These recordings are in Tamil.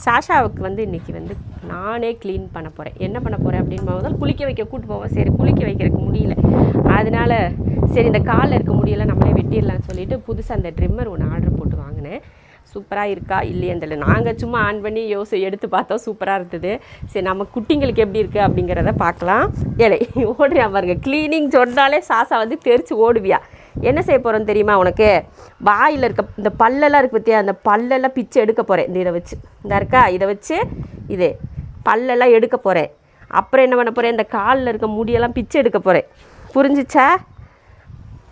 சாஷாவுக்கு வந்து இன்றைக்கி வந்து நானே க்ளீன் பண்ண போகிறேன். என்ன பண்ண போகிறேன் அப்படின்னு முதல் குளிக்க வைக்க கூப்பிட்டு போவேன். சரி குளிக்க வைக்கிறதுக்கு முடியல, அதனால் சரி இந்த காலில் இருக்க முடியலை நம்மளே வெட்டிடலான்னு சொல்லிட்டு புதுசாக அந்த ட்ரிம்மர் ஒன்று ஆர்டர் போட்டு வாங்கினேன். சூப்பராக இருக்கா இல்லையான்னு தெரியல. நாங்கள் சும்மா ஆன் பண்ணி எடுத்து பார்த்தோம், சூப்பராக இருந்தது. சரி நம்ம குட்டிங்களுக்கு எப்படி இருக்குது அப்படிங்கிறத பார்க்கலாம். ஏழை ஓடுறியா பாருங்க, க்ளீனிங் சொன்னாலே சாசா வந்து தெரிச்சு ஓடுவியா. என்ன செய்ய போகிறோன்னு தெரியுமா உனக்கு? வாயில் இருக்க இந்த பல்லெல்லாம் இருக்குது பற்றியா, அந்த பல்லெல்லாம் பிச்சு எடுக்க போகிறேன். இந்த இதை வச்சு இந்த இருக்கா, இதை வச்சு இது பல்லெல்லாம் எடுக்க போகிறேன். அப்புறம் என்ன பண்ண போகிறேன், இந்த காலில் இருக்க முடியெல்லாம் பிச்சு எடுக்க போகிறேன். புரிஞ்சிச்சா?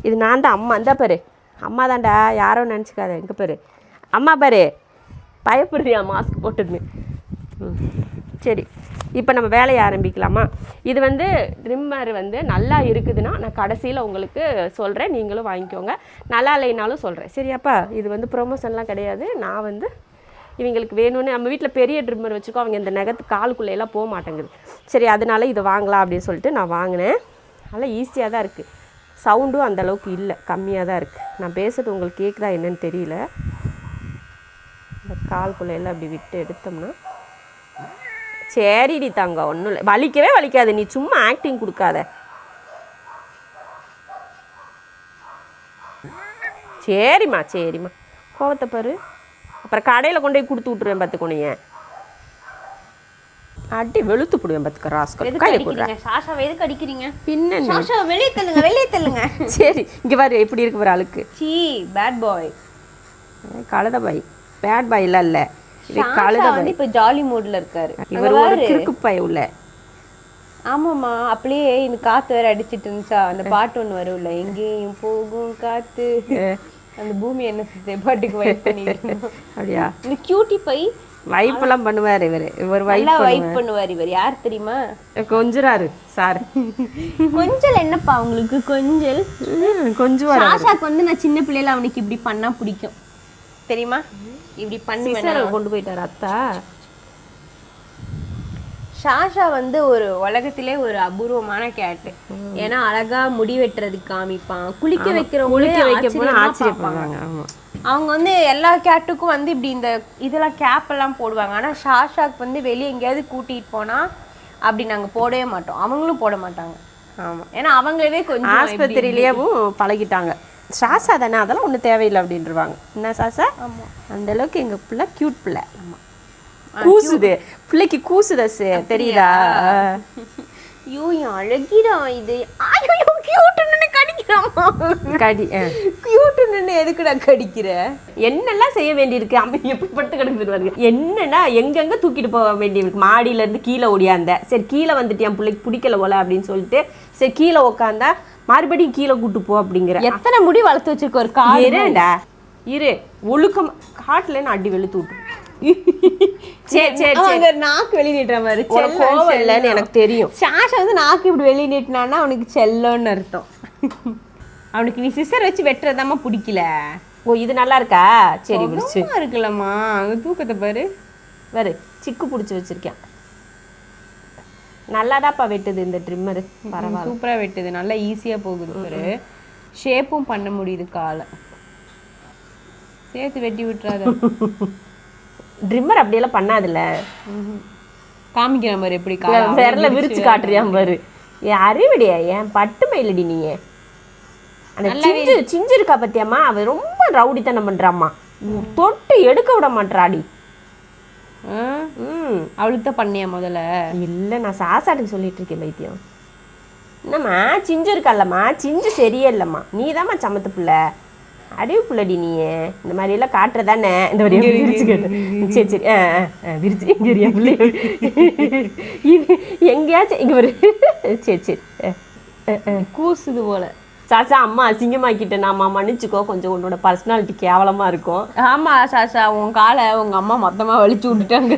இது நான் தான் அம்மா. இந்த பாரு அம்மா தான்டா, யாரோ நினச்சிக்காத. எங்கே பாரு அம்மா பாரு, பயப்படுறியா மாஸ்க் போட்டுன்னு. சரி இப்போ நம்ம வேலையை ஆரம்பிக்கலாமா? இது வந்து ட்ரிம்மர் வந்து நல்லா இருக்குதுன்னா நான் கடைசியில் உங்களுக்கு சொல்கிறேன், நீங்களும் வாங்கிக்கோங்க. நல்லா இல்லைனாலும் சொல்கிறேன், சரியாப்பா? இது வந்து ப்ரொமோஷன்லாம் கிடையாது. நான் வந்து இவங்களுக்கு வேணும்னு நம்ம வீட்டில் பெரிய ட்ரிம்மர் வச்சுருக்கோம். அவங்க இந்த நகத்து காலுக்குள்ளேயெல்லாம் போக மாட்டேங்குது. சரி அதனால இதை வாங்கலாம் அப்படின்னு சொல்லிட்டு நான் வாங்கினேன். நல்லா ஈஸியாக தான் இருக்குது. சவுண்டும் அந்தளவுக்கு இல்லை, கம்மியாக தான் இருக்குது. நான் பேசுகிறது உங்களுக்கு கேட்குதா என்னன்னு தெரியல. இந்த கால்குள்ளையெல்லாம் அப்படி விட்டு எடுத்தோம்னா சரிடி தாங்க, ஒன்றும் இல்லை, வலிக்கவே வலிக்காது. நீ சும்மா ஆக்டிங் கொடுக்காத. சரிம்மா சரிம்மா, கோவத்தை பாரு. அப்புறம் கடையில் கொண்டு போய் கொடுத்து விட்ருவேன் பார்த்துக்கோனிய. அடி வெளுத்து போடுவேன் பார்த்துக்க. ராஸ்கல் கையை போடுறேன். சாஷாவை எதுக்கு அடிக்கிறீங்க? பின்ன சாஷாவை வெளியே தள்ளுங்க, வெளியே தள்ளுங்க. சரி இங்கே பாரு எப்படி இருக்கு பாரு அழுக்கு. சீ பேட் பாய். கழுத பாய். பேட் பாய்லாம் இல்லை, கழுத வந்து இப்போ ஜாலி மூட்ல இருக்காரு. இவர் ஒரு கிறுக்கு பாய் உள்ள. ஆமாம்மா, அப்படியே இந்த காற்று வேற அடிச்சிட்டு இருந்துச்சா, அந்த பாட்டு ஒன்று வரும்ல, எங்கேயும் போகும் காற்று, அந்த பூமி என்ன செய்ய பாட்டுக்கு வைப் பண்ணிட்டு. அப்படியா? இந்த கியூட்டி பை வைப்பெல்லாம் பண்ணுவார் இவர். இவர் வைப் பண்ணுவார். இவர் யார் தெரியுமா? கொஞ்சறாரு சார். கொஞ்சல் என்னப்பா உங்களுக்கு? கொஞ்சல் கொஞ்சம் சாஷாக்கு வந்து நான் சின்ன பிள்ளையில அவனுக்கு இப்படி பண்ணா பிடிக்கும் தெரியுமா? இப்படி பண்ணி கொண்டு போயிட்டாரு அத்தா. சாஷா வந்து ஒரு உலகத்திலே ஒரு அபூர்வமான கேட்டு. ஏன்னா அழகா முடி வெட்டுறதுக்கு காமிப்பான், குளிக்க வைக்கிறவங்க ஆச்சரியப்படுவாங்க. அவங்க வந்து எல்லா கேட்டுக்கும் வந்து இப்படி இந்த இதெல்லாம் கேப் எல்லாம் போடுவாங்க. ஆனால் சாஷாக்கு வந்து வெளியே எங்கேயாவது கூட்டிகிட்டு போனால் அப்படி நாங்கள் போடவே மாட்டோம், அவங்களும் போட மாட்டாங்க. ஆமாம், ஏன்னா அவங்களவே கொஞ்சம் ஆஸ்பத்திரியிலேயும் பழகிட்டாங்க. சாஷா தானே, அதெல்லாம் ஒன்றும் தேவையில்லை அப்படின்ட்டுருவாங்க. என்ன சாஷா? ஆமாம், அந்தளவுக்கு எங்கள் பிள்ளை க்யூட் பிள்ளை. ஆமாம், கூசுது பிள்ளைக்கு, கூசுதா தெரியுதா? ஐயோ அழகிடா இது. ஐயோ கியூட்டுன்னு கடிக்கிறாமா? கடி கியூட்டுன்னு எதுக்குடா கடிக்கிற? என்னெல்லாம் செய்ய வேண்டியிருக்கு. அம்மா எப்படி பட்டு கிடக்குது. என்னன்னா எங்கெங்க தூக்கிட்டு போக வேண்டியிருக்கு. மாடியிலேருந்து கீழே ஓடியாந்த. சரி கீழே வந்துட்டு என் பிள்ளைக்கு பிடிக்கல போல அப்படின்னு சொல்லிட்டு சரி கீழே உக்காந்தா மறுபடியும் கீழே கூட்டு போ அப்படிங்கிற. எத்தனை முடி வளர்த்து வச்சிருக்க ஒரு காடுடா. இரு ஒழுக்கம் காட்டுலன்னு அடி வெளுத்து விட்டு. சரி சரி சரி, நாக்கு வெளியே நீட்டுற மாதிரி கோவம் இல்லைன்னு எனக்கு தெரியும். சாஷா வந்து நாக்கு இப்படி வெளியே நீட்டினான்னா அவனுக்கு செல்லோன்னு அர்த்தம். அவனுக்கு நீ சிசர் வச்சு வெட்டுறதாம்மா பிடிக்கல. ஓ இது நல்லா இருக்கா? சரி இருக்குல்லம்மா, அங்கே தூக்கத்தை பாரு. பாரு சிக்கு பிடிச்சி வச்சிருக்கேன். நல்லாதான்ப்பா வெட்டுது இந்த ட்ரிம்மரு. பரவாயில்ல, சூப்பராக வெட்டுது, நல்லா ஈஸியாக போகுது. பாரு ஷேப்பும் பண்ண முடியுது. காலை சேர்த்து வெட்டி விட்டுறாத. ட்ரிம்மர் அப்படியெல்லாம் பண்ணாதுல்ல. காமிக்கிற மாதிரி எப்படி விரல விரிச்சு காட்டுறியான் பாரு. என் அறிவிடியா, என் பட்டு மயிலடி. நீ அந்த சிஞ்சு இருக்கா பத்தியாம்மா, அவ ரொம்ப ரவுடித்தனம் பண்றாம்மா. தொட்டு எடுக்க விட மாட்டாடி. அவளுக்கு தான் பண்ணியா முதல்ல? இல்லை நான் சாசாட்டுக்கு சொல்லிட்டு இருக்கேன் பைத்தியம். என்னம்மா சிஞ்சு இருக்கல்லம்மா, சிஞ்சு சரியே இல்லைம்மா, நீ தாம்மா சமத்து பிள்ளை. அறிவு பிள்ளடி நீ. இந்த மாதிரி எல்லாம் காட்டுறதானே. இந்த மாதிரி விரிச்சு கேட்டேன். சரி சரி விரிச்சு இங்கே பிள்ளை எங்கேயாச்சும் இங்கே ஒரு. சரி சரி கூசுது போல. சாச்சா அம்மா அசிங்கமாக்கிட்டேன், நாம மன்னிச்சுக்கோ, கொஞ்சம் உன்னோட பர்சனாலிட்டி கேவலமா இருக்கும். ஆமா சாஷா, உன் காலை உங்க அம்மா மொத்தமா வலிச்சு விட்டுட்டாங்க.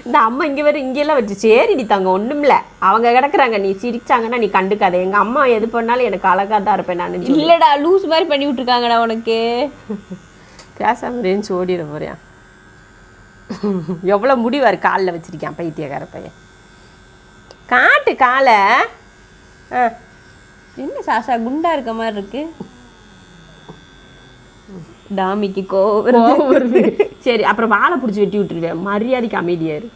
இந்த அம்மா இங்கே வேறு இங்கெல்லாம் வச்சு சரிடி தாங்க ஒன்றும்ல, அவங்க கிடக்குறாங்க, நீ சிரிச்சாங்கன்னா நீ கண்டுக்காத. எங்கள் அம்மா எது பண்ணாலும் எனக்கு அழகாக தான் இருப்பேன் நான். இல்லைடா லூஸ் மாதிரி பண்ணி விட்டுருக்காங்கடா உனக்கு. பேசாமல் ரேஞ்சு ஓடிட போறியா? எவ்வளோ முடிவார் காலில் வச்சிருக்கேன் பைத்தியக்கார பையன். காட்டு காலை. என்ன சாஷா குண்டா இருக்க மாதிரி இருக்கு? டாமிக்கு கோவம் வருது. சரி அப்புறம் வாழை பிடிச்சி வெட்டி விட்டுருவேன், மரியாதைக்கு அமைதியாரு.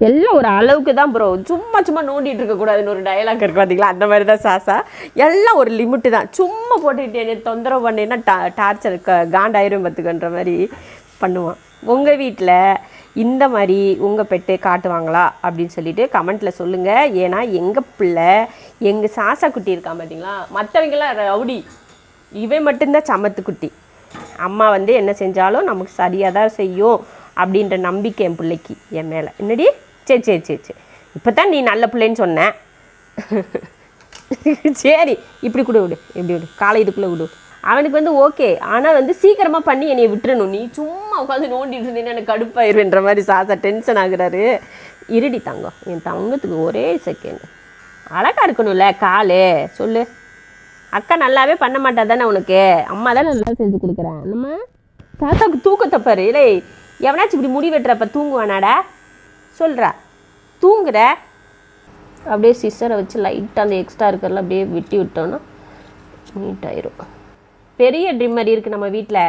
எல்லாம் ஒரு அளவுக்கு தான் ப்ரோ, சும்மா சும்மா நோண்டிட்டு இருக்கக்கூடாதுன்னு ஒரு டயலாக் இருக்கு பார்த்தீங்களா, அந்த மாதிரி தான் சாசா. எல்லாம் ஒரு லிமிட்டு தான், சும்மா போட்டுக்கிட்டு என்னை தொந்தரவு பண்ணேன்னா டார்ச்சர் காண்டாயிரும் பார்த்துக்கன்ற மாதிரி பண்ணுவான். உங்கள் வீட்டில் இந்த மாதிரி உங்கள் பெட்டு காட்டுவாங்களா அப்படின்னு சொல்லிட்டு கமெண்ட்டில் சொல்லுங்கள். ஏன்னா எங்கள் பிள்ளை எங்கள் சாசா குட்டி இருக்கான் பார்த்தீங்களா, மற்றவங்களாம் ரவுடி, இவன் மட்டும்தான் சமத்து குட்டி. அம்மா வந்து என்ன செஞ்சாலும் நமக்கு சரியாக தான் செய்யும் அப்படின்ற நம்பிக்கை என் பிள்ளைக்கு என் மேலே. என்னடி சரி சரி சரி சரி இப்போ தான் நீ நல்ல பிள்ளைன்னு சொன்னேன். சரி இப்படி கூட விடு, எப்படி விடு, காலை இதுக்குள்ளே விடு. அவனுக்கு வந்து ஓகே, ஆனால் வந்து சீக்கிரமாக பண்ணி என்னை விட்டுறணும். நீ சும்மா உட்காந்து நோண்டிட்டு இருந்தீங்கன்னா எனக்கு கடுப்பாயிருன்ற மாதிரி சாசா டென்ஷன் ஆகுறாரு. இருடி தங்கம், என் தங்கத்துக்கு ஒரே செகண்ட் அழகாக இருக்கணும்ல காலு. சொல்லு, அக்கா நல்லாவே பண்ண மாட்டா தானே உனக்கு, அம்மா தான் நல்லா செஞ்சு கொடுக்குறேன். நம்ம சாசாவுக்கு தூக்கத்தை பாரு. இல்லை எவனாச்சும் இப்படி முடி வெட்டுறப்ப தூங்குவானாடா சொல்கிறா, தூங்குற. அப்படியே சிஸ்ஸரை வச்சு லைட்டாக அந்த எக்ஸ்ட்ரா இருக்கிறதுல அப்படியே வெட்டி விட்டோன்னா நீட்டாயிரும். பெரிய ட்ரிம்மர் இருக்குது நம்ம வீட்டில்,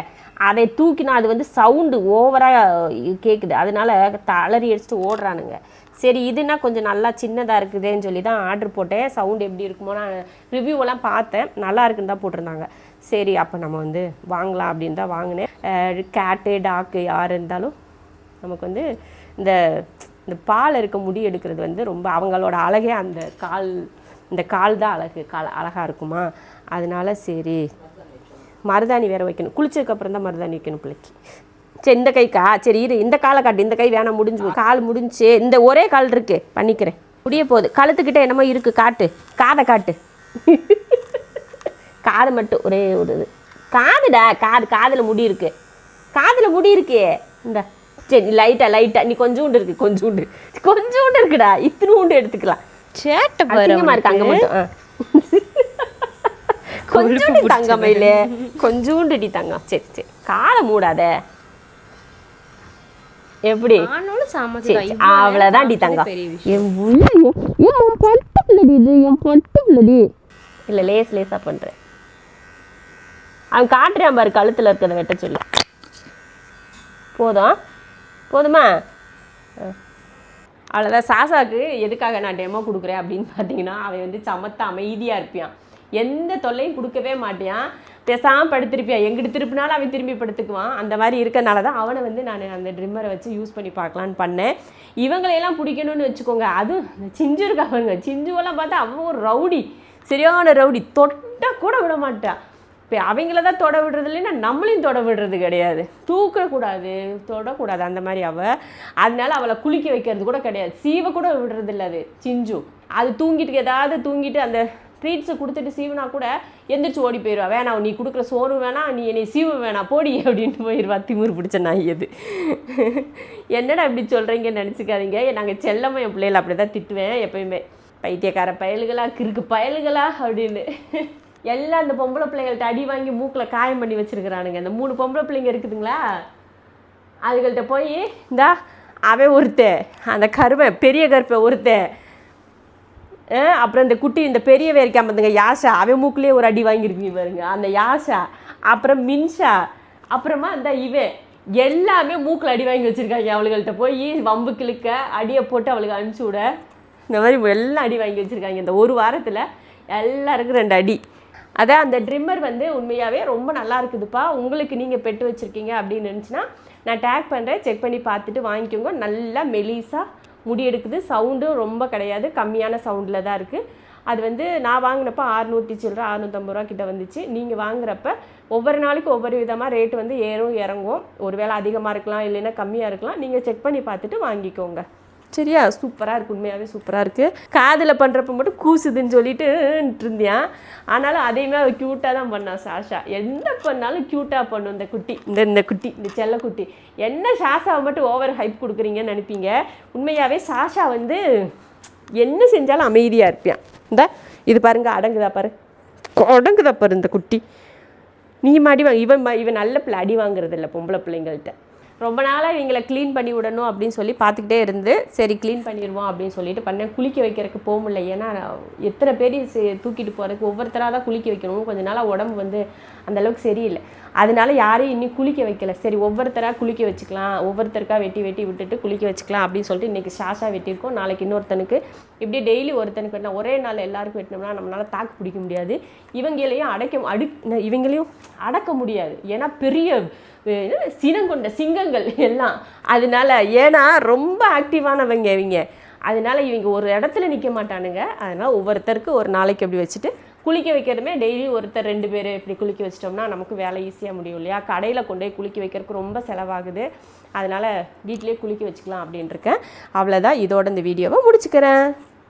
அதை தூக்கினா அது வந்து சவுண்டு ஓவராக கேட்குது, அதனால தளறி அடிச்சுட்டு ஓடுறானுங்க. சரி இதுனா கொஞ்சம் நல்லா சின்னதாக இருக்குதுன்னு சொல்லி தான் ஆர்டர் போட்டேன். சவுண்டு எப்படி இருக்குமோ, நான் ரிவ்யூவெல்லாம் பார்த்தேன், நல்லா இருக்குன்னு தான் போட்டிருந்தாங்க. சரி அப்போ நம்ம வந்து வாங்கலாம் அப்படின்னு தான் வாங்கினேன். கேட்டு டாக்கு யார் இருந்தாலும் நமக்கு வந்து இந்த பால் இருக்க முடி எடுக்கிறது வந்து ரொம்ப அவங்களோட அழகே அந்த இந்த கால் தான் அழகாக இருக்குமா, அதனால சரி மருதாணி வேறு வைக்கணும். குளிச்சதுக்கப்புறம் தான் மருதாணி வைக்கணும் பிள்ளைக்கு. சரி இந்த கைக்கா, சரி இரு இந்த காலை காட்டு, இந்த கை வேணாம் முடிஞ்சு கால் முடிஞ்சு, இந்த ஒரே கால் இருக்கு பண்ணிக்கிறேன், முடிய போகுது. கழுத்துக்கிட்ட என்னமோ இருக்குது காட்டு, காதை காட்டு. காது மட்டும் ஒரே ஒரு இது, காதுடா காதில் முடி இருக்கு, காதில் முடி இருக்கே இந்த. சரி லைட்டாக நீ கொஞ்சோண்டு இருக்குடா, இத்தினூண்டு எடுத்துக்கலாம். சேட்டை அதிகமாக இருக்கு அங்கே மட்டும். கொஞ்சோண்டு தங்கமையில கொஞ்சோண்டுடி தங்கம். சரி சரி காலை மூடாத, எப்படி அவ்வளோதான் டி தங்கம். என் பட்டுள்ளது இல்லை லேஸாக பண்ணுறேன். அவன் காட்டுறான் பாரு கழுத்தில் இருக்கிறத வெட்ட சொல்லு. போதுமா? அவ்வளோதான். சாசாவுக்கு எதுக்காக நான் டெமோ கொடுக்குறேன் அப்படின்னு பார்த்தீங்கன்னா, அவன் வந்து சமத்த அமைதியாக இருப்பான், எந்த தொல்லையும் கொடுக்கவே மாட்டான், பேசாமல் படுத்திருப்பியான். எங்கிட்ட திருப்பினாலும் அவன் திரும்பி படுத்துக்குவான். அந்த மாதிரி இருக்கிறனால தான் அவனை வந்து நான் அந்த ட்ரிம்மரை வச்சு யூஸ் பண்ணி பார்க்கலான்னு பண்ணேன். இவங்களையெல்லாம் பிடிக்கணும்னு வச்சுக்கோங்க. அதுவும் இந்த சிஞ்சு இருக்காங்க, சிஞ்சுவெல்லாம் பார்த்தா அவன் ஒரு ரவுடி, சரியான ரவுடி, தொட்டால் கூட விட மாட்டான். இப்போ அவங்கள தான் தொட விடுறது இல்லைன்னா நம்மளையும் தொட விடுறது கிடையாது, தூக்கக்கூடாது தொடக்கூடாது அந்த மாதிரி அவள். அதனால அவளை குளிக்க வைக்கிறது கூட கிடையாது, சீவை கூட விடுறது இல்லை அது சிஞ்சு. அது தூங்கிட்டு ஏதாவது தூங்கிட்டு அந்த ட்ரீட்ஸை கொடுத்துட்டு சீவனா கூட எந்திரிச்சு ஓடி போயிடுவா. வேணாம் நீ கொடுக்குற சோறு வேணாம், நீ என்னை சீவு வேணாம் போடி அப்படின்ட்டு போயிடுவா. திமிரு பிடிச்ச நாய் அது. என்னடா இப்படி சொல்கிறீங்கன்னு நினச்சிக்காதீங்க, நாங்கள் செல்லம்மா என் பிள்ளைகளை அப்படி தான் திட்டுவேன் எப்பயுமே, பைத்தியக்கார பயலுகளா கிறுக்கு பயலுகளா அப்படின்னு. எல்லாம் அந்த பொம்பளை பிள்ளைங்கள்ட்ட அடி வாங்கி மூக்கில் காயம் பண்ணி வச்சுருக்கிறானுங்க. அந்த 3 பொம்பளை பிள்ளைங்க இருக்குதுங்களா, அதுகள்கிட்ட போய் இந்தா அவன் ஒருத்தன், அந்த பெரிய கருப்பை ஒருத்தன், அப்புறம் இந்த குட்டி இந்த பெரிய வேறிக்காம இருந்துங்க யாஷா, அவன் மூக்குலேயே ஒரு அடி வாங்கியிருக்கீங்க பாருங்க, அந்த யாஷா, அப்புறம் மின்ஷா, அப்புறமா இந்த இவன் எல்லாமே மூக்கில் அடி வாங்கி வச்சுருக்காங்க. அவளுகள்கிட்ட போய் வம்பு கிழக்க அடியை போட்டு அவளுக்கு அனுப்பிச்சி விட, இந்த மாதிரி எல்லாம் அடி வாங்கி வச்சுருக்காங்க. இந்த ஒரு வாரத்தில் எல்லாருக்கும் 2 அடி. அதான் அந்த ட்ரிம்மர் வந்து உண்மையாகவே ரொம்ப நல்லா இருக்குதுப்பா. உங்களுக்கு நீங்கள் பெட்டு வச்சுருக்கீங்க அப்படின்னு நினச்சின்னா நான் டேக் பண்ணுறேன், செக் பண்ணி பார்த்துட்டு வாங்கிக்கோங்க. நல்லா மெலிசாக முடி எடுக்குது, சவுண்டும் ரொம்ப கிடையாது, கம்மியான சவுண்டில் தான் இருக்குது. அது வந்து நான் வாங்கினப்போ 600 சில்லற 650 ரூபா கிட்ட வந்துச்சு. நீங்கள் வாங்குறப்ப ஒவ்வொரு நாளைக்கு ஒவ்வொரு விதமாக ரேட்டு வந்து ஏறும் இறங்கும், ஒருவேளை அதிகமாக இருக்கலாம் இல்லைன்னா கம்மியாக இருக்கலாம். நீங்கள் செக் பண்ணி பார்த்துட்டு வாங்கிக்கோங்க சரியா. சூப்பராக இருக்குது, உண்மையாகவே சூப்பராக இருக்குது. காதில் பண்ணுறப்ப மட்டும் கூசுதுன்னு சொல்லிட்டு இருந்தேன், ஆனாலும் அதையுமே அவள் க்யூட்டாக தான் பண்ணான் சாஷா. எந்த பண்ணாலும் க்யூட்டாக பண்ணும் இந்த குட்டி, இந்த செல்ல குட்டி. என்ன சாஷாவை மட்டும் ஓவர் ஹைப் கொடுக்குறீங்கன்னு நினைப்பீங்க, உண்மையாகவே சாஷா வந்து என்ன செஞ்சாலும் அமைதியாக இருப்பான். இந்த இது பாருங்க அடங்குதா பாரு இந்த குட்டி. நீ அடி வாங்க, இவன் நல்ல பிள்ளை, அடி வாங்குறது இல்லை பொம்பளை பிள்ளைங்கள்ட்ட. ரொம்ப நாளாக இவங்களை க்ளீன் பண்ணி விடணும் அப்படின்னு சொல்லி பார்த்துக்கிட்டே இருந்து சரி க்ளீன் பண்ணிடுவோம் அப்படின்னு சொல்லிட்டு பண்ணேன். குளிக்க வைக்கிறதுக்கு போக முடியல, ஏன்னா எத்தனை பேர் தூக்கிட்டு போகிறதுக்கு ஒவ்வொருத்தராக தான் குளிக்க வைக்கணும். கொஞ்ச நாளாக உடம்பு வந்து அந்தளவுக்கு சரியில்லை, அதனால யாரையும் இன்னும் குளிக்க வைக்கல. சரி ஒவ்வொருத்தராக குளிக்க வச்சுக்கலாம், ஒவ்வொருத்தருக்கா வெட்டி விட்டுட்டு குளிக்க வச்சுக்கலாம் அப்படின்னு சொல்லிட்டு இன்றைக்கி ஷாஷா வெட்டியிருக்கோம். நாளைக்கு இன்னொருத்தனுக்கு, இப்படி டெய்லி ஒருத்தனுக்கு வெட்டினா ஒரே நாள் எல்லாருக்கும் வெட்டினோம்னா நம்மளால் தாக்கு பிடிக்க முடியாது. இவங்களையும் அடக்க முடியாது, ஏன்னா பெரிய சினங்கொண்ட சிங்கங்கள் எல்லாம். அதனால ஏன்னா ரொம்ப ஆக்டிவானவங்க இவங்க, அதனால இவங்க ஒரு இடத்துல நிற்க மாட்டானுங்க. அதனால் ஒவ்வொருத்தருக்கு ஒரு நாளைக்கு அப்படி வச்சுட்டு குளிக்க வைக்கிறதுமே டெய்லி ஒருத்தர் 2 பேர் இப்படி குளிக்க வச்சிட்டோம்னா நமக்கு வேலை ஈஸியாக முடியும் இல்லையா. கடையில் கொண்டு போய் குளிக்க வைக்கிறதுக்கு ரொம்ப செலவாகுது, அதனால் வீட்டிலே குளிக்க வச்சுக்கலாம் அப்படின்னு இருக்கேன். அவ்வளோதான், இதோட இந்த வீடியோவை முடிச்சுக்கிறேன்.